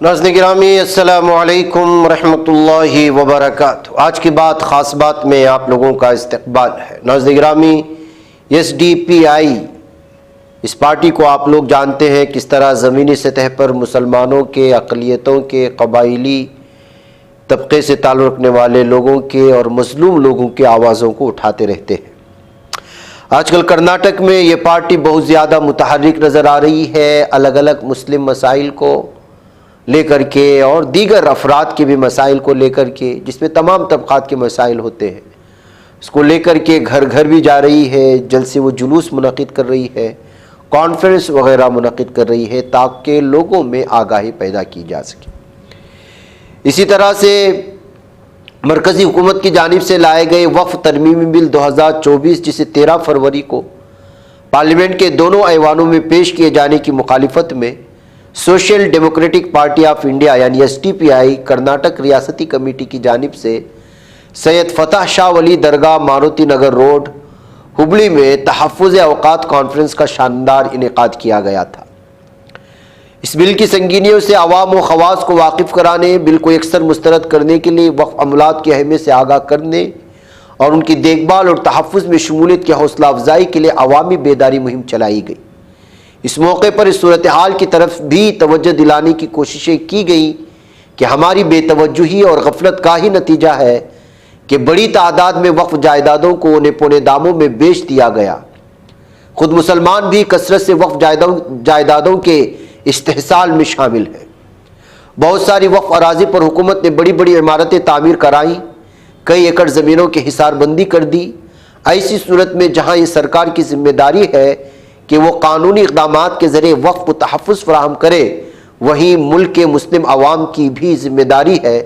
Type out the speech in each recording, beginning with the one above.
नाज़रीन गिरामी अस्सलामु अलैकुम रहमतुल्लाहि व बरकातुहू। आज की बात ख़ास बात में आप लोगों का इस्तक़बाल है। नाज़रीन गिरामी, SDPI इस पार्टी को आप लोग जानते हैं किस तरह ज़मीनी सतह पर मुसलमानों के, अक़लियतों के, क़बाइली तबक़े से ताल्लुक़ रखने वाले लोगों के और मज़लूम लोगों की आवाज़ों को उठाते रहते हैं। आजकल कर्नाटक में ये पार्टी बहुत ज़्यादा मुतहर्रिक नज़र आ रही है, अलग अलग मुस्लिम मसाइल को लेकर के और दीगर अफराद के भी मसाइल को लेकर के, जिसमें तमाम तबक़ात के मसाइल होते हैं, उसको लेकर के घर घर भी जा रही है। जलसे वो जुलूस मुनक़िद कर रही है, कॉन्फ्रेंस वग़ैरह मुनक़िद कर रही है ताकि लोगों में आगाही पैदा की जा सके। इसी तरह से मरकज़ी हुकूमत की जानिब से लाए गए वफ़ तरमीमी बिल 2024, जिसे 13 फरवरी को पार्लियामेंट के दोनों ऐवानों में पेश किए जाने की मुखालिफत में social democratic party of India यानी SDPI कर्नाटक रियासती कमेटी की जानिब से सैयद फ़तह शाह वली दरगाह, मारुति नगर रोड, हुबली में तहफ़्फ़ुज़ औक़ात कॉन्फ्रेंस का शानदार इनेक़ाद किया गया था। इस बिल की संगीनियों से अवाम व ख़वास को वाकिफ़ कराने, बिल को यकसर मुस्तरद करने के लिए, वक़्फ़ अमलात की अहमियत से आगाह करने और उनकी देखभाल और तहफ़्फ़ुज़ में शमूलियत की हौसला अफजाई के लिए अवामी बेदारी मुहिम चलाई गई। इस मौके पर इस सूरत हाल की तरफ भी तवज्जो दिलाने की कोशिशें की गई कि हमारी बेतवज्जुही और गफलत का ही नतीजा है कि बड़ी तादाद में वक्फ जायदादों को औने पौने दामों में बेच दिया गया। खुद मुसलमान भी कसरत से वक्फ जायदादों के इस्तेहसाल में शामिल हैं। बहुत सारी वक्फ अराजी पर हुकूमत ने बड़ी बड़ी इमारतें तामीर कराई, कई एकड़ ज़मीनों की हिसारबंदी कर दी। ऐसी सूरत में जहाँ ये सरकार की जिम्मेदारी है कि वो कानूनी इक़दामात के ज़रिए वक्फ को तहफ़्फ़ुज़ फ़राहम करे, वहीं मुल्क के मुस्लिम अवाम की भी जिम्मेदारी है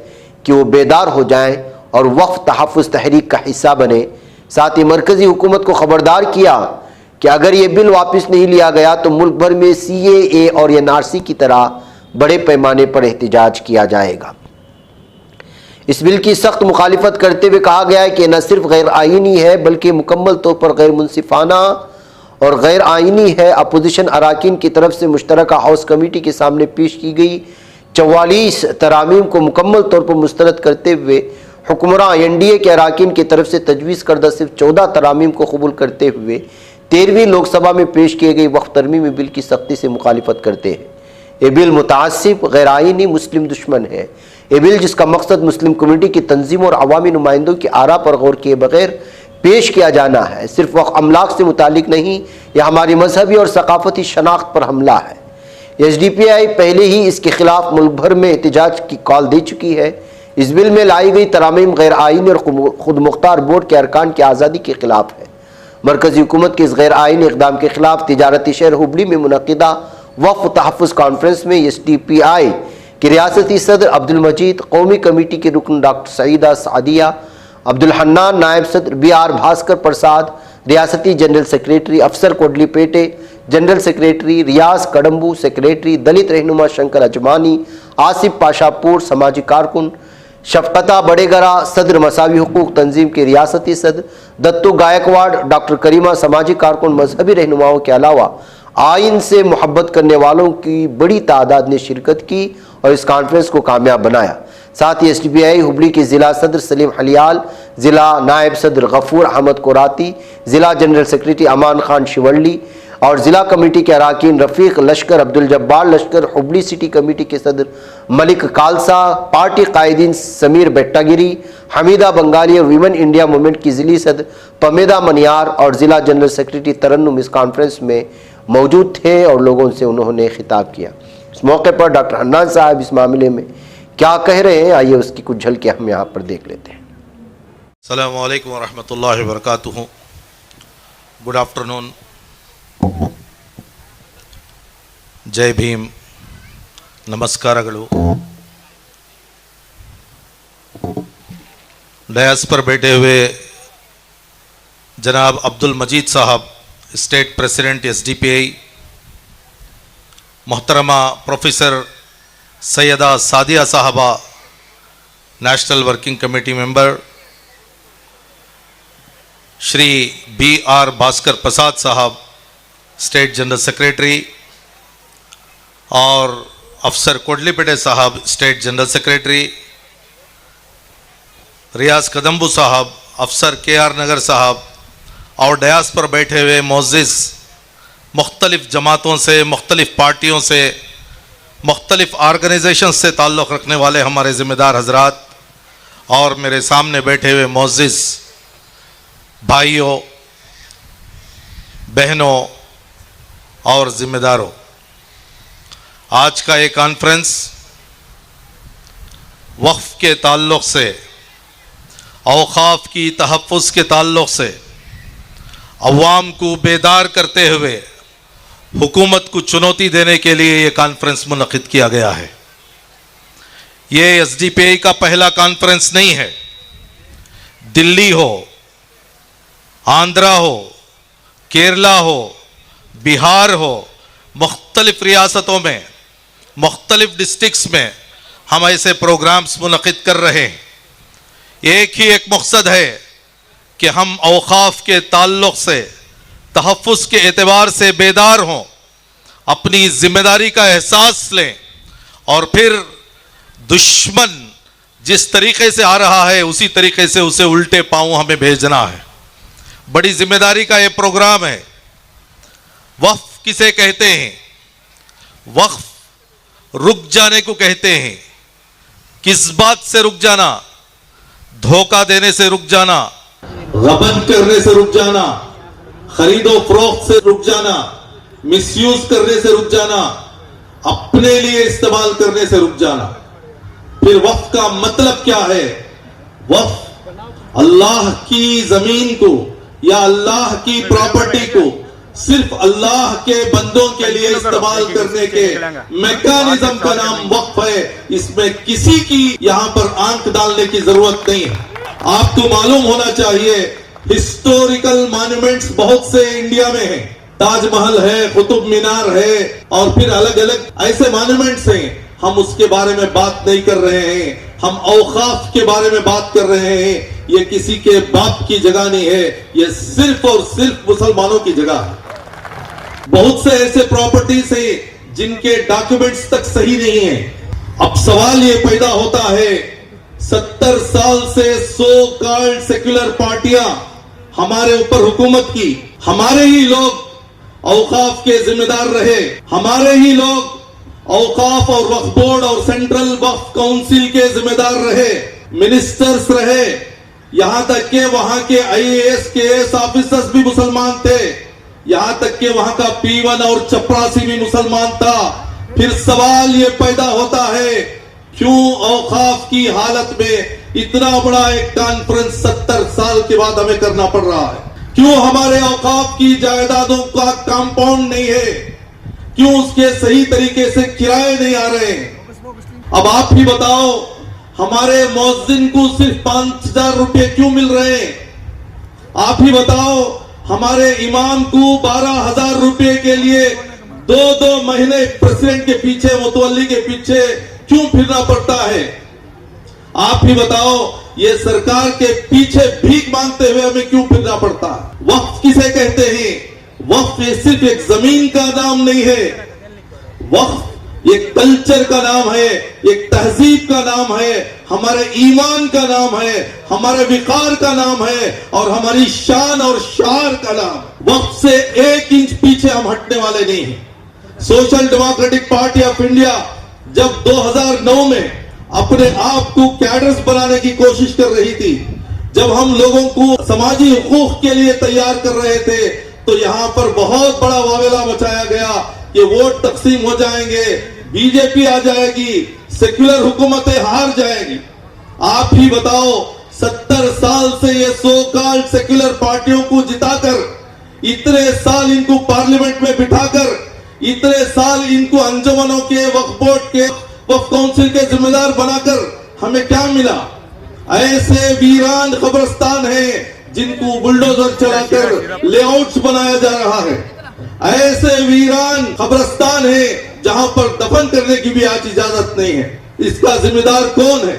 कि वो बेदार हो जाएं और वक्फ तहफ़्फ़ुज़ तहरीक का हिस्सा बने। साथ ही मरकज़ी हुकूमत को ख़बरदार किया कि अगर ये बिल वापस नहीं लिया गया तो मुल्क भर में CAA और NRC की तरह बड़े पैमाने पर एहतजाज किया जाएगा। इस बिल की सख्त मुखालिफत करते हुए कहा गया है कि न सिर्फ गैर आइनी है बल्कि मुकम्मल तौर पर गैर मुनसिफाना और गैर आइनी है। अपोजिशन अराकीन की तरफ से मुश्तरका हाउस कमेटी के सामने पेश की गई 44 तरामीम को मुकम्मल तौर पर मुस्तरद करते हुए हुक्मरान NDA के अराकीन की तरफ से तजवीज़ करदा सिर्फ 14 तरामीम को कबूल करते हुए 13वीं लोकसभा में पेश किए गए वक्फ तरमीमी बिल की सख्ती से मुखालिफत करते हैं। ये बिल मुतासिब, गैर आइनी, मुस्लिम दुश्मन है। ये बिल जिसका मकसद मुस्लिम कम्यूनिटी की तंजीम और अवामी नुमाइंदों की आरा पर गौर किए बगैर पेश किया जाना है, सिर्फ वक्फ अमलाक से मुतालिक नहीं, यह हमारी मजहबी और सकाफती शनाख्त पर हमला है। SDPI पहले ही इसके खिलाफ मुल्क भर में एहतजाज की कॉल दे चुकी है। इस बिल में लाई गई तरामीम गैर आइनी और खुद मुख्तार बोर्ड के अरकान की आज़ादी के खिलाफ है। मरकज़ी हुकूमत के इस गैर आइनी इक़दाम के खिलाफ तिजारती शहर हुबली में मुनक़िदा वक्फ तहफ़्फ़ुज़ कॉन्फ्रेंस में SDPI के रियासती सदर अब्दुल मजीद, कौमी कमेटी के रुकन डॉक्टर सईदा सादिया, अब्दुल हन्नान नायब सदर, BR भास्कर प्रसाद रियासती जनरल सेक्रेटरी, अफसर कोडलीपेटे जनरल सेक्रेटरी, रियाज कडम्बू सेक्रेटरी, दलित रहनुमा शंकर अजमानी, आसिफ पाशापुर समाजी कारकुन, शफकता बड़ेगरा सदर मसावी हुकूक तंजीम के रियासती सदर, दत्तू गायकवाड़, डॉक्टर करीमा समाजी कारकुन, मजहबी रहनुमाओं के अलावा आइन से मोहब्बत करने वालों की बड़ी तादाद ने शिरकत की और इस कॉन्फ्रेंस को कामयाब बनाया। साथ ही SDPI हुबली के ज़िला सदर सलीम हलियाल, ज़िला नायब सदर गफूर अहमद कुराती, ज़िला जनरल सेक्रेटरी अमान खान शिवल्ली और ज़िला कमेटी के अराकीन रफ़ीक लश्कर, अब्दुल जब्बार लश्कर, हुबली सिटी कमेटी के सदर मलिक कालसा, पार्टी कायदीन समीर बेट्टागिरी, हमीदा बंगाली और वीमेन इंडिया मूवमेंट की ज़िली सदर पमेदा मनियार और ज़िला जनरल सेक्रेटरी तरन्नुम इस कॉन्फ्रेंस में मौजूद थे और लोगों से उन्होंने खिताब किया। इस मौके पर डॉक्टर हन्नान साहब इस मामले में क्या कह रहे हैं, आइए उसकी कुछ झलकियाँ हम यहाँ पर देख लेते हैं। अस्सलामु अलैकुम व रहमतुल्लाहि व बरकातुहू। गुड आफ्टरनून, जय भीम, नमस्कारಗಳು। डयास पर बैठे हुए जनाब Abdul Majeed sahab, state president SDPI, मोहतरमा professor Syeda Sadia sahiba, national working committee member, Shri BR Bhaskar Prasad sahab, state general secretary, और Afsar Kodlipete sahab state general secretary, Riyaz Kadambu sahab, Afsar KR नगर साहब और डयास पर बैठे हुए मोअज़्ज़िज़ मुख्तलिफ़ जमातों से, मुख्तलिफ़ पार्टियों से, मुख्तलिफ़ आर्गनाइजेशन से ताल्लुक़ रखने वाले हमारे ज़िम्मेदार हज़रात और मेरे सामने बैठे हुए मोअज़्ज़िज़ भाइयों, बहनों और ज़िम्मेदारों, आज का ये कॉन्फ्रेंस वक्फ के ताल्लुक़ से, औक़ाफ़ की तहफ़्फ़ुज़ के ताल्लुक़ से अवाम को बेदार करते हुए हुकूमत को चुनौती देने के लिए ये कॉन्फ्रेंस मुनक़िद किया गया है। ये SDPI का पहला कॉन्फ्रेंस नहीं है। दिल्ली हो, आंध्रा हो, केरला हो, बिहार हो, मुख्तलिफ़ रियासतों में, मुख्तलिफ़ डिस्ट्रिक्ट्स में हम ऐसे प्रोग्राम्स मुनक़िद कर रहे हैं। एक ही एक मकसद है कि हम औक़ाफ़ के ताल्लुक़ से, तहफ़्फ़ुज़ के एतबार से बेदार हों, अपनी ज़िम्मेदारी का एहसास लें और फिर दुश्मन जिस तरीक़े से आ रहा है उसी तरीक़े से उसे उल्टे पाँव हमें भेजना है। बड़ी ज़िम्मेदारी का ये प्रोग्राम है। वक्फ किसे कहते हैं? वक्फ रुक जाने को कहते हैं। किस बात से रुक जाना? धोखा देने से रुक जाना, गबन करने से रुक जाना, खरीदो फरोख्त से रुक जाना, मिसयूज करने से रुक जाना, अपने लिए इस्तेमाल करने से रुक जाना। फिर वक्फ का मतलब क्या है? वक्फ अल्लाह की जमीन को या अल्लाह की प्रॉपर्टी को सिर्फ अल्लाह के बंदों के लिए इस्तेमाल करने के मैकेनिज्म का नाम वक्फ है। इसमें किसी की यहां पर आंख डालने की जरूरत नहीं है। आपको मालूम होना चाहिए, हिस्टोरिकल मॉन्यूमेंट्स बहुत से इंडिया में हैं। ताजमहल है, कुतुब मीनार है और फिर अलग अलग ऐसे मॉन्यूमेंट्स हैं। हम उसके बारे में बात नहीं कर रहे हैं, हम औक़ाफ़ के बारे में बात कर रहे हैं। ये किसी के बाप की जगह नहीं है, ये सिर्फ और सिर्फ मुसलमानों की जगह है। बहुत से ऐसे प्रॉपर्टीज हैं जिनके डॉक्यूमेंट्स तक सही नहीं है। अब सवाल ये पैदा होता है, 70 साल से सो कॉल्ड सेक्युलर पार्टियां हमारे ऊपर हुकूमत की, हमारे ही लोग औक़ाफ़ के जिम्मेदार रहे, हमारे ही लोग औक़ाफ़ और वक्फ बोर्ड और सेंट्रल वक्फ काउंसिल के जिम्मेदार रहे, मिनिस्टर्स रहे, यहां तक के वहां के IAS KS ऑफिसर्स भी मुसलमान थे, यहां तक के वहां का P1 और चपरासी भी मुसलमान था। फिर सवाल ये पैदा होता है, क्यों औक़ाफ़ की हालत में इतना बड़ा एक कॉन्फ्रेंस 70 साल के बाद हमें करना पड़ रहा है? क्यों हमारे औक़ाफ़ की जायदादों का कंपाउंड नहीं है? क्यों उसके सही तरीके से किराए नहीं आ रहे हैं? अब आप ही बताओ, हमारे मुअज्जिन को सिर्फ 5,000 रुपए क्यों मिल रहे हैं? आप ही बताओ, हमारे इमाम को 12,000 रुपए के लिए 2-2 महीने प्रेसिडेंट के पीछे, मुतवल्ली के पीछे क्यों फिरना पड़ता है? आप ही बताओ, ये सरकार के पीछे भीख मांगते हुए हमें क्यों फिरना पड़ता है? वक्फ किसे कहते हैं? वक्फ ये सिर्फ एक जमीन का नाम नहीं है, वक्फ एक कल्चर का नाम है, एक तहजीब का नाम है, हमारे ईमान का नाम है, हमारे विकार का नाम है और हमारी शान और शार का नाम। वक्फ से 1 इंच पीछे हम हटने वाले नहीं हैं। Social democratic party of India जब 2009 में अपने आप को कैडर्स बनाने की कोशिश कर रही थी, जब हम लोगों को समाजी हुकूक के लिए तैयार कर रहे थे, तो यहां पर बहुत बड़ा वावेला मचाया गया कि वोट तकसीम हो जाएंगे, बीजेपी आ जाएगी, सेक्युलर हुकूमतें हार जाएगी। आप ही बताओ, 70 साल से ये सो कॉल्ड सेक्युलर पार्टियों को जिताकर, इतने साल इनको पार्लियामेंट में बिठाकर, इतने साल इनको अंजुमनों के, वक्फ बोर्ड के, वक्फ काउंसिल के जिम्मेदार बनाकर हमें क्या मिला? ऐसे वीरान कब्रिस्तान हैं जिनको बुलडोजर चलाकर लेआउट्स बनाया जा रहा है। ऐसे वीरान कब्रिस्तान है जहां पर दफन करने की भी आज इजाजत नहीं है। इसका जिम्मेदार कौन है?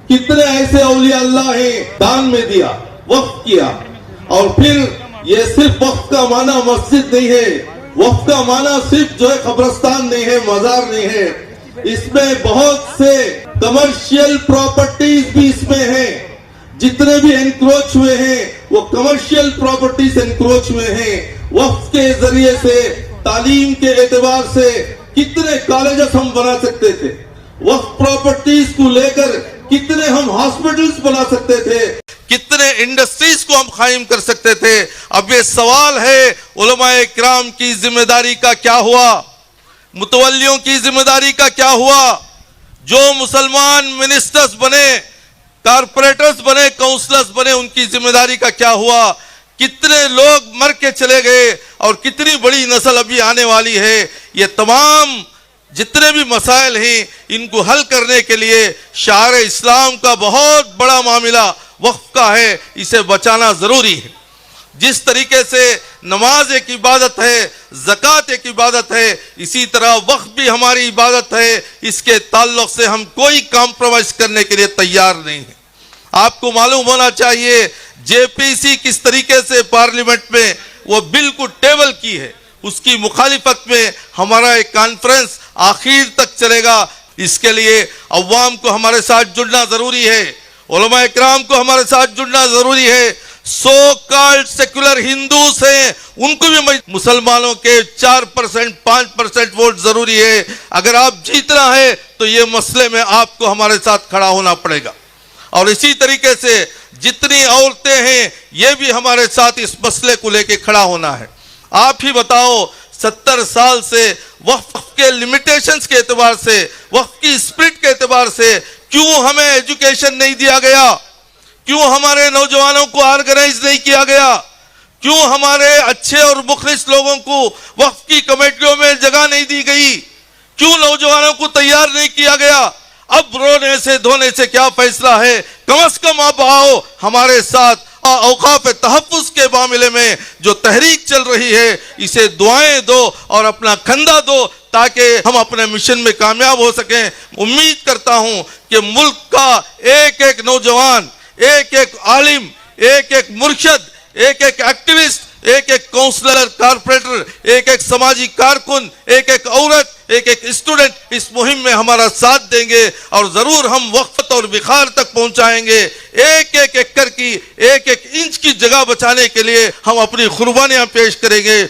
कितने ऐसे औलिया अल्लाह हैं, दान में दिया, वक्फ किया। और फिर ये सिर्फ वक्फ का माना मस्जिद नहीं है, वक्फ का माना सिर्फ जो है कब्रिस्तान नहीं है, मजार नहीं है। इसमें बहुत से कमर्शियल प्रॉपर्टीज भी इसमें हैं। जितने भी एनक्रोच हुए हैं वो कमर्शियल प्रॉपर्टीज एनक्रोच हुए हैं। वक्फ के जरिए से तालीम के एतबार से कितने कॉलेजेस हम बना सकते थे, वक्फ प्रॉपर्टीज को लेकर कितने हम हॉस्पिटल्स बना सकते थे, कितने इंडस्ट्रीज को हम कायम कर सकते थे। अब ये सवाल है उलमाए किराम की जिम्मेदारी का क्या हुआ, मुतवल्लियों की जिम्मेदारी का क्या हुआ। जो मुसलमान मिनिस्टर्स बने, कारपोरेटर्स बने, काउंसलर्स बने, उनकी जिम्मेदारी का क्या हुआ। कितने लोग मर के चले गए और कितनी बड़ी नस्ल अभी आने वाली है। ये तमाम जितने भी मसाइल हैं इनको हल करने के लिए शार इस्लाम का बहुत बड़ा मामला वक्फ का है, इसे बचाना जरूरी है। जिस तरीके से नमाज एक इबादत है, ज़कात एक इबादत है, इसी तरह वक्फ भी हमारी इबादत है। इसके ताल्लुक से हम कोई कॉम्प्रोमाइज करने के लिए तैयार नहीं है। आपको मालूम होना चाहिए जेपीसी किस तरीके से पार्लियामेंट में वो बिल को टेबल की है, उसकी मुखालिफत में हमारा एक कॉन्फ्रेंस आखिर तक चलेगा। इसके लिए अवाम को हमारे साथ जुड़ना जरूरी है, उलमा इकराम को हमारे साथ जुड़ना जरूरी है। सो कॉल्ड सेक्युलर हिंदूस हैं, उनको भी मुसलमानों के 4% 5% वोट जरूरी है। अगर आप जीतना है तो ये मसले में आपको हमारे साथ खड़ा होना पड़ेगा। और इसी तरीके से जितनी औरतें हैं ये भी हमारे साथ इस मसले को लेके खड़ा होना है। आप ही बताओ 70 साल से वक्फ के लिमिटेशंस के एतबार से, वक्फ की स्पिरिट के एतबार से क्यों हमें एजुकेशन नहीं दिया गया, क्यों हमारे नौजवानों को ऑर्गेनाइज नहीं किया गया, क्यों हमारे अच्छे और मुखलिस लोगों को वक्फ की कमेटियों में जगह नहीं दी गई, क्यों नौजवानों को तैयार नहीं किया गया। अब रोने से धोने से क्या फैसला है, कम से कम अब आओ हमारे साथ औकाफ तहफ़्फ़ुज़ के मामले में जो तहरीक चल रही है इसे दुआएं दो और अपना कंधा दो ताकि हम अपने मिशन में कामयाब हो सकें। उम्मीद करता हूं कि मुल्क का एक एक नौजवान, एक एक आलिम, एक एक मुर्शद, एक एक एक्टिविस्ट, एक एक काउंसलर, कारपोरेटर, एक एक समाजी कारकुन, एक एक औरत, एक एक स्टूडेंट इस मुहिम में हमारा साथ देंगे और जरूर हम वक़्फ़त और बिखार तक पहुंचाएंगे। एक एक एकड़ की, एक एक इंच की जगह बचाने के लिए हम अपनी कुर्बानियां पेश करेंगे।